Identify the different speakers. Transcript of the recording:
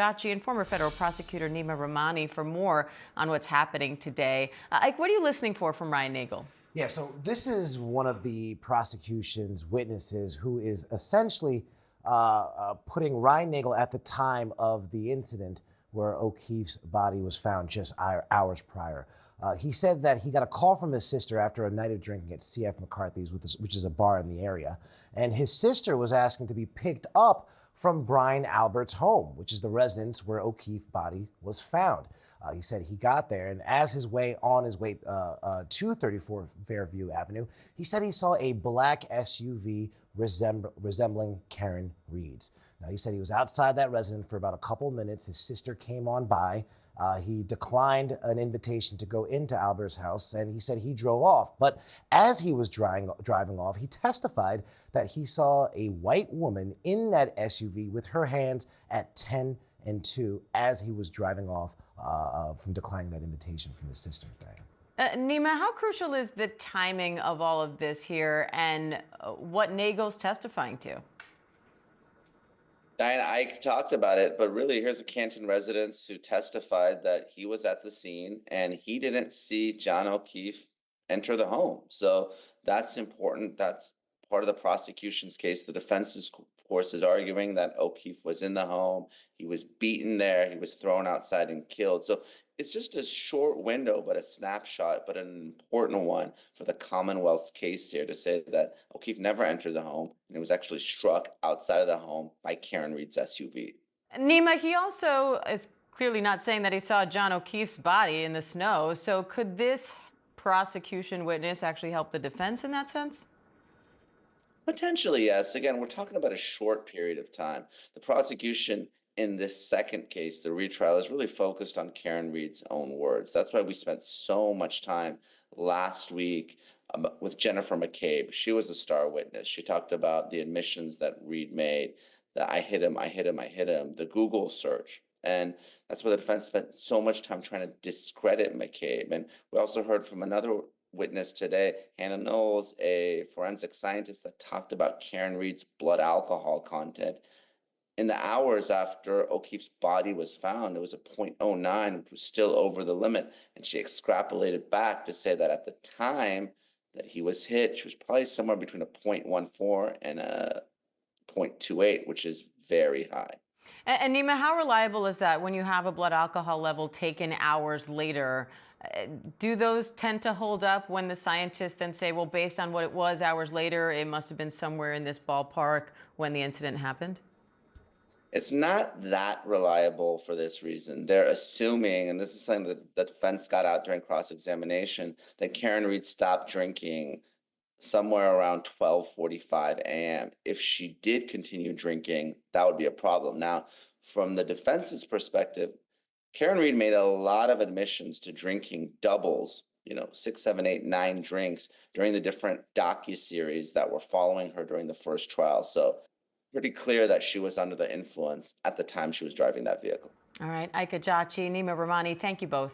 Speaker 1: Dachi and former Federal Prosecutor Neama Rahmani for more on what's happening today. Ike, what are you listening for from Ryan Nagel?
Speaker 2: Yeah, so this is one of the prosecution's witnesses who is essentially putting Ryan Nagel at the time of the incident where O'Keefe's body was found just hours prior. He said that he got a call from his sister after a night of drinking at C.F. McCarthy's, which is a bar in the area. And his sister was asking to be picked up from Brian Albert's home, which is the residence where O'Keefe's body was found. He said he got there, and as his way to 34 Fairview Avenue, he said he saw a black SUV resembling Karen Reed's. Now, he said he was outside that residence for about a couple minutes. His sister came on by. He declined an invitation to go into Albert's house, and he said he drove off. But as he was driving off, he testified that he saw a white woman in that SUV with her hands at 10 and 2 as he was driving off from declining that invitation from his sister.
Speaker 1: Neama, how crucial is the timing of all of this here and what Nagel's testifying to?
Speaker 3: Diana, Ike talked about it, but really here's a Canton resident who testified that he was at the scene and he didn't see John O'Keefe enter the home. So that's important. That's part of the prosecution's case. The defense, of course, is arguing that O'Keefe was in the home. He was beaten there. He was thrown outside and killed. So it's just a short window, but a snapshot, but an important one for the Commonwealth's case here to say that O'Keefe never entered the home and it was actually struck outside of the home by Karen Reed's SUV.
Speaker 1: Neama, he also is clearly not saying that he saw John O'Keefe's body in the snow. So could this prosecution witness actually help the defense in that sense?
Speaker 3: Potentially, yes. Again, we're talking about a short period of time. The prosecution in this second case, the retrial, is really focused on Karen Reed's own words. That's why we spent so much time last week with Jennifer McCabe. She was a star witness. She talked about the admissions that Reed made, that I hit him, the Google search. And that's why the defense spent so much time trying to discredit McCabe. And we also heard from another witness today, Hannah Knowles, a forensic scientist, that talked about Karen Reed's blood alcohol content. In the hours after O'Keefe's body was found, it was a 0.09, which was still over the limit. And she extrapolated back to say that at the time that he was hit, she was probably somewhere between a 0.14 and a 0.28, which is very high.
Speaker 1: And Neama, how reliable is that when you have a blood alcohol level taken hours later? Do those tend to hold up when the scientists then say, well, based on what it was hours later, it must have been somewhere in this ballpark when the incident happened?
Speaker 3: It's not that reliable for this reason. They're assuming, and this is something that the defense got out during cross-examination, that Karen Reed stopped drinking somewhere around 12:45 a.m. If she did continue drinking, that would be a problem. Now, from the defense's perspective, Karen Reed made a lot of admissions to drinking doubles, 6, 7, 8, 9 drinks during the different docuseries that were following her during the first trial. So pretty clear that she was under the influence at the time she was driving that vehicle.
Speaker 1: All right, Ike Dachi, Neama Rahmani, thank you both.